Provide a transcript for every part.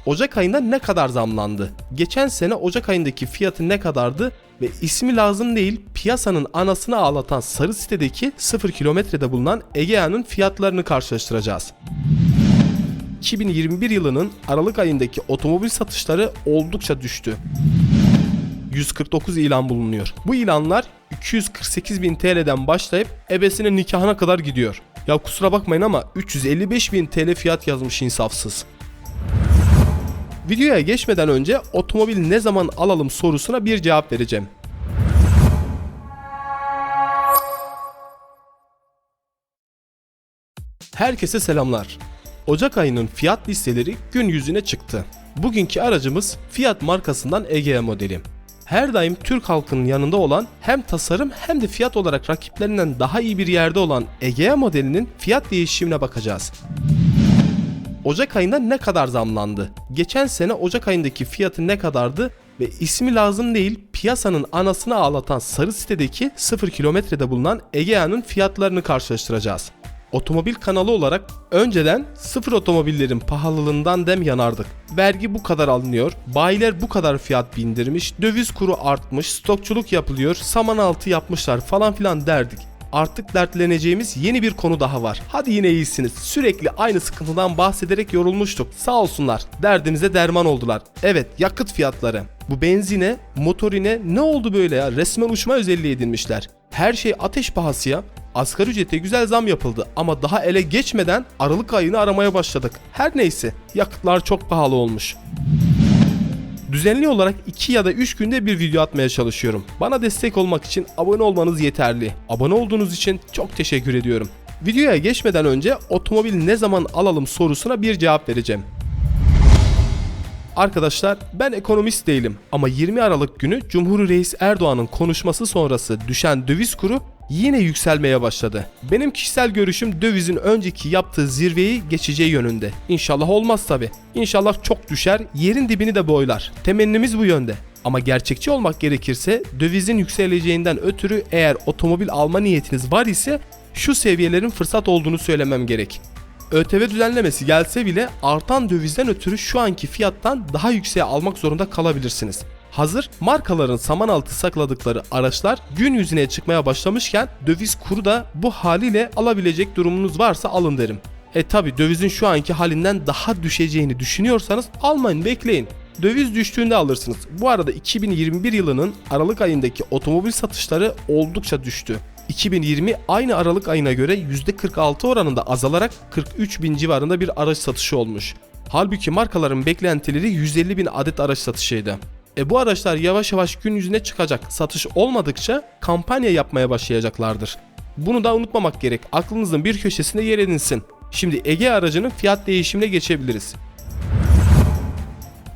Ocak ayında ne kadar zamlandı? Geçen sene Ocak ayındaki fiyatı ne kadardı? Ve ismi lazım değil, piyasanın anasını ağlatan sarı sitedeki 0 kilometrede bulunan Egea'nın fiyatlarını karşılaştıracağız. 2021 yılının Aralık ayındaki otomobil satışları oldukça düştü. 149 ilan bulunuyor. Bu ilanlar 248.000 TL'den başlayıp ebesinin nikahına kadar gidiyor. Ya kusura bakmayın ama 355.000 TL fiyat yazmış insafsız. Videoya geçmeden önce otomobil ne zaman alalım sorusuna bir cevap vereceğim. Herkese selamlar. Ocak ayının fiyat listeleri gün yüzüne çıktı. Bugünkü aracımız Fiat markasından Egea modeli. Her daim Türk halkının yanında olan, hem tasarım hem de fiyat olarak rakiplerinden daha iyi bir yerde olan Egea modelinin fiyat değişimine bakacağız. Ocak ayında ne kadar zamlandı? Geçen sene Ocak ayındaki fiyatı ne kadardı? Ve ismi lazım değil, piyasanın anasını ağlatan sarı sitedeki 0 kilometrede bulunan Egea'nın fiyatlarını karşılaştıracağız. Otomobil kanalı olarak önceden sıfır otomobillerin pahalılığından dem yanardık. Vergi bu kadar alınıyor, bayiler bu kadar fiyat bindirmiş, döviz kuru artmış, stokçuluk yapılıyor, saman altı yapmışlar falan filan derdik. Artık dertleneceğimiz yeni bir konu daha var. Hadi yine iyisiniz. Sürekli aynı sıkıntıdan bahsederek yorulmuştuk. Sağ olsunlar. Derdimize derman oldular. Evet, yakıt fiyatları. Bu benzine, motorine ne oldu böyle ya? Resmen uçma özelliği edinmişler. Her şey ateş pahası ya. Asgari ücrete güzel zam yapıldı ama daha ele geçmeden Aralık ayını aramaya başladık. Her neyse, yakıtlar çok pahalı olmuş. Düzenli olarak 2 ya da 3 günde bir video atmaya çalışıyorum. Bana destek olmak için abone olmanız yeterli. Abone olduğunuz için çok teşekkür ediyorum. Videoya geçmeden önce otomobil ne zaman alalım sorusuna bir cevap vereceğim. Arkadaşlar, ben ekonomist değilim ama 20 Aralık günü Cumhurbaşkanı Reis Erdoğan'ın konuşması sonrası düşen döviz kuru yine yükselmeye başladı. Benim kişisel görüşüm dövizin önceki yaptığı zirveyi geçeceği yönünde. İnşallah olmaz tabi. İnşallah çok düşer, yerin dibini de boylar. Temennimiz bu yönde. Ama gerçekçi olmak gerekirse dövizin yükseleceğinden ötürü eğer otomobil alma niyetiniz var ise şu seviyelerin fırsat olduğunu söylemem gerek. ÖTV düzenlemesi gelse bile artan dövizden ötürü şu anki fiyattan daha yükseğe almak zorunda kalabilirsiniz. Hazır markaların saman altı sakladıkları araçlar gün yüzüne çıkmaya başlamışken döviz kuru da bu haliyle alabilecek durumunuz varsa alın derim. Tabi dövizin şu anki halinden daha düşeceğini düşünüyorsanız almayın, bekleyin. Döviz düştüğünde alırsınız. Bu arada 2021 yılının Aralık ayındaki otomobil satışları oldukça düştü. 2020 aynı Aralık ayına göre %46 oranında azalarak 43.000 civarında bir araç satışı olmuş. Halbuki markaların beklentileri 150.000 adet araç satışıydı. Bu araçlar yavaş yavaş gün yüzüne çıkacak. Satış olmadıkça kampanya yapmaya başlayacaklardır. Bunu da unutmamak gerek. Aklınızın bir köşesinde yer edinsin. Şimdi Egea aracının fiyat değişimine geçebiliriz.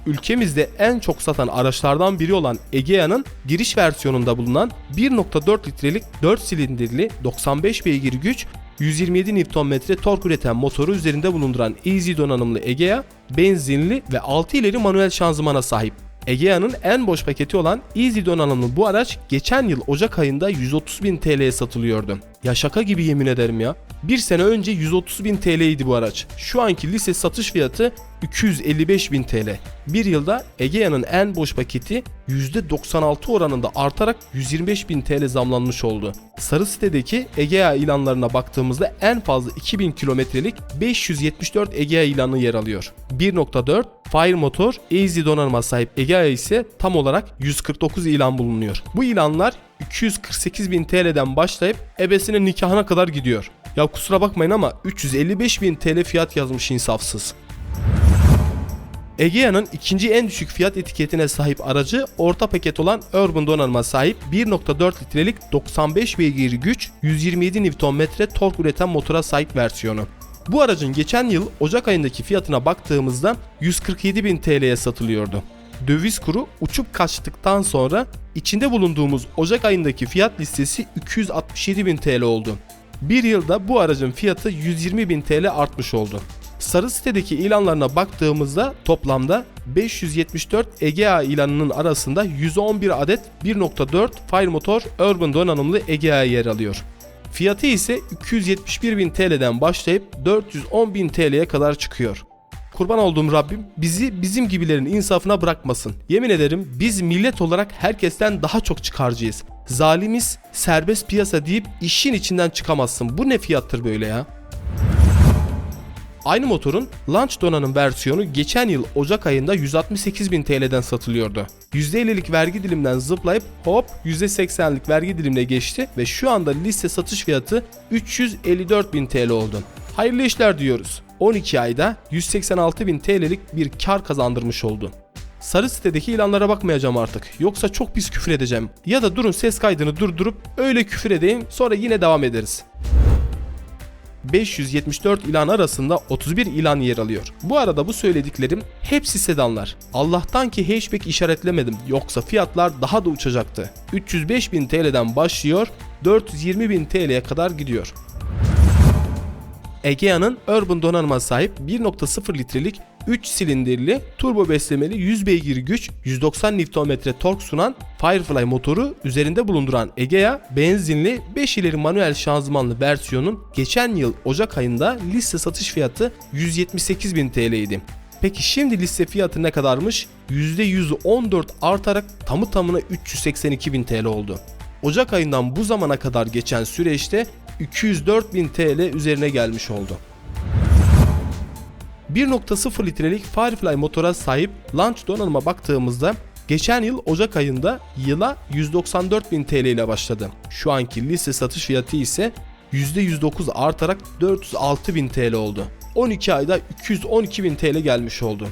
Ülkemizde en çok satan araçlardan biri olan Egea'nın giriş versiyonunda bulunan 1.4 litrelik 4 silindirli 95 beygir güç 127 Nm tork üreten motoru üzerinde bulunduran Easy donanımlı Egea, benzinli ve 6 ileri manuel şanzımana sahip. Egea'nın en boş paketi olan Easy donanımlı bu araç geçen yıl Ocak ayında 130.000 TL'ye satılıyordu. Ya şaka gibi, yemin ederim ya. Bir sene önce 130.000 TL'ydi bu araç. Şu anki liste satış fiyatı 255.000 TL. Bir yılda Egea'nın en boş paketi %96 oranında artarak 125.000 TL zamlanmış oldu. Sarı sitedeki Egea ilanlarına baktığımızda en fazla 2000 kilometrelik 574 Egea ilanı yer alıyor. 1.4 Fire motor Easy donanıma sahip Egea ise tam olarak 149 ilan bulunuyor. Bu ilanlar 248.000 TL'den başlayıp ebesinin nikahına kadar gidiyor. Ya kusura bakmayın ama 355.000 TL fiyat yazmış insafsız. Egea'nın ikinci en düşük fiyat etiketine sahip aracı orta paket olan Urban donanıma sahip 1.4 litrelik 95 beygir güç 127 Nm tork üreten motora sahip versiyonu. Bu aracın geçen yıl Ocak ayındaki fiyatına baktığımızda 147.000 TL'ye satılıyordu. Döviz kuru uçup kaçtıktan sonra içinde bulunduğumuz Ocak ayındaki fiyat listesi 267.000 TL oldu. Bir yılda bu aracın fiyatı 120.000 TL artmış oldu. Sarı sitedeki ilanlarına baktığımızda toplamda 574 Egea ilanının arasında 111 adet 1.4 Fire motor Urban donanımlı Egea yer alıyor. Fiyatı ise 271.000 TL'den başlayıp 410.000 TL'ye kadar çıkıyor. Kurban olduğum Rabbim bizi bizim gibilerin insafına bırakmasın. Yemin ederim biz millet olarak herkesten daha çok çıkarcıyız. Zalimiz, serbest piyasa deyip işin içinden çıkamazsın. Bu ne fiyattır böyle ya? Aynı motorun Launch donanım versiyonu geçen yıl Ocak ayında 168.000 TL'den satılıyordu. %50'lik vergi dilimden zıplayıp hop %80'lik vergi dilimine geçti ve şu anda liste satış fiyatı 354.000 TL oldu. Hayırlı işler diyoruz. 12 ayda 186.000 TL'lik bir kar kazandırmış oldu. Sarı sitedeki ilanlara bakmayacağım artık. Yoksa çok pis küfür edeceğim. Ya da durun ses kaydını durdurup öyle küfür edeyim, sonra yine devam ederiz. 574 ilan arasında 31 ilan yer alıyor. Bu arada bu söylediklerim hepsi sedanlar. Allah'tan ki hatchback işaretlemedim, yoksa fiyatlar daha da uçacaktı. 305.000 TL'den başlıyor, 420.000 TL'ye kadar gidiyor. Egea'nın Urban donanıma sahip 1.0 litrelik 3 silindirli turbo beslemeli 100 beygir güç 190 Nm tork sunan Firefly motoru üzerinde bulunduran Egea benzinli 5 ileri manuel şanzımanlı versiyonun geçen yıl Ocak ayında liste satış fiyatı 178.000 TL idi. Peki şimdi liste fiyatı ne kadarmış? %114 artarak tamı tamına 382.000 TL oldu. Ocak ayından bu zamana kadar geçen süreçte 204.000 TL üzerine gelmiş oldu. 1.0 litrelik Firefly motora sahip Launch donanıma baktığımızda geçen yıl Ocak ayında yıla 194.000 TL ile başladı. Şu anki liste satış fiyatı ise %109 artarak 406.000 TL oldu. 12 ayda 212.000 TL gelmiş oldu.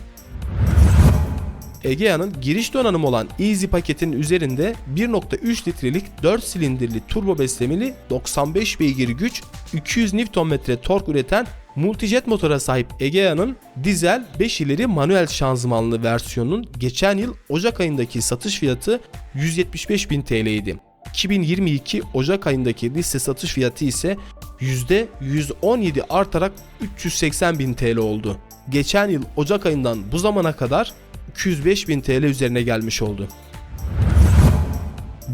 Egea'nın giriş donanımı olan Easy paketinin üzerinde 1.3 litrelik 4 silindirli turbo beslemeli 95 beygir güç 200 Nm tork üreten Multijet motora sahip Egea'nın dizel 5 ileri manuel şanzımanlı versiyonunun geçen yıl Ocak ayındaki satış fiyatı 175.000 TL idi. 2022 Ocak ayındaki liste satış fiyatı ise %117 artarak 380.000 TL oldu. Geçen yıl Ocak ayından bu zamana kadar 205.000 TL üzerine gelmiş oldu.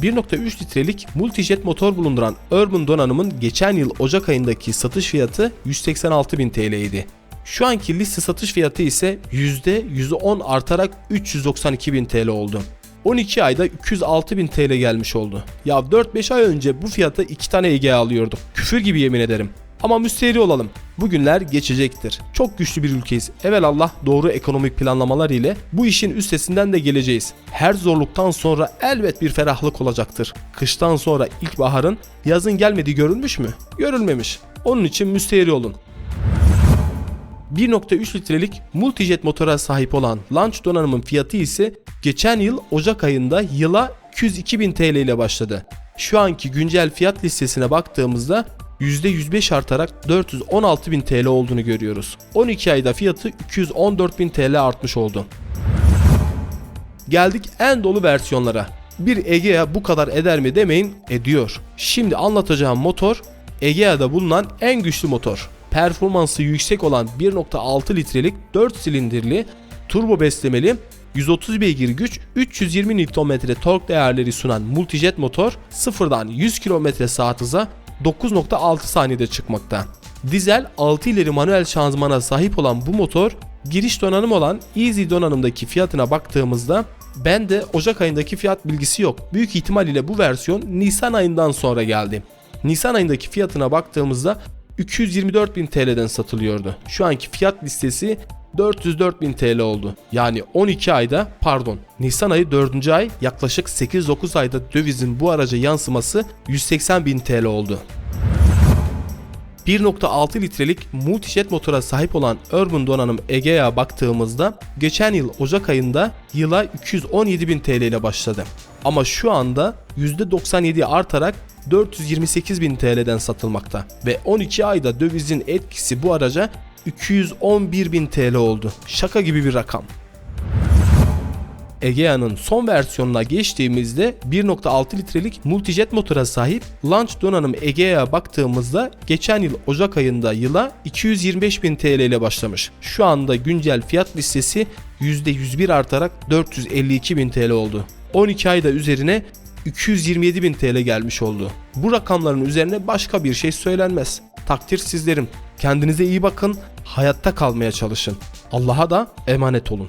1.3 litrelik multijet motor bulunduran Urban donanımın geçen yıl Ocak ayındaki satış fiyatı 186.000 TL idi. Şu anki liste satış fiyatı ise %110 artarak 392.000 TL oldu. 12 ayda 206.000 TL gelmiş oldu. Ya 4-5 ay önce bu fiyata 2 tane Egea alıyorduk. Küfür gibi yemin ederim. Ama müsterih olalım. Bugünler geçecektir. Çok güçlü bir ülkeyiz. Evelallah doğru ekonomik planlamalar ile bu işin üstesinden de geleceğiz. Her zorluktan sonra elbet bir ferahlık olacaktır. Kıştan sonra ilkbaharın, yazın gelmediği görülmüş mü? Görülmemiş. Onun için müsterih olun. 1.3 litrelik multijet motora sahip olan Launch donanımın fiyatı ise geçen yıl Ocak ayında yıla 202.000 TL ile başladı. Şu anki güncel fiyat listesine baktığımızda %105 artarak 416.000 TL olduğunu görüyoruz. 12 ayda fiyatı 214.000 TL artmış oldu. Geldik en dolu versiyonlara. Bir Egea bu kadar eder mi demeyin, ediyor. Şimdi anlatacağım motor Egea'da bulunan en güçlü motor. Performansı yüksek olan 1.6 litrelik 4 silindirli turbo beslemeli 130 beygir güç 320 Nm tork değerleri sunan multijet motor sıfırdan 100 km/saat hıza 9.6 saniyede çıkmakta. Dizel 6 ileri manuel şanzımana sahip olan bu motor giriş donanım olan Easy donanımdaki fiyatına baktığımızda bende Ocak ayındaki fiyat bilgisi yok. Büyük ihtimal ile bu versiyon Nisan ayından sonra geldi. Nisan ayındaki fiyatına baktığımızda 224.000 TL'den satılıyordu. Şu anki fiyat listesi 404.000 TL oldu. Yani 12 ayda Nisan ayı 4. ay yaklaşık 8-9 ayda dövizin bu araca yansıması 180.000 TL oldu. 1.6 litrelik multijet motora sahip olan Urban donanım Egea'ya baktığımızda geçen yıl Ocak ayında yıla 217.000 TL ile başladı. Ama şu anda %97 artarak 428.000 TL'den satılmakta ve 12 ayda dövizin etkisi bu araca 211.000 TL oldu. Şaka gibi bir rakam. Egea'nın son versiyonuna geçtiğimizde 1.6 litrelik multijet motora sahip Launch donanım Egea'ya baktığımızda geçen yıl Ocak ayında yıla 225.000 TL ile başlamış. Şu anda güncel fiyat listesi %101 artarak 452.000 TL oldu. 12 ayda üzerine 227.000 TL gelmiş oldu. Bu rakamların üzerine başka bir şey söylenmez. Takdir sizlerin. Kendinize iyi bakın. hayatta kalmaya çalışın. Allah'a da emanet olun.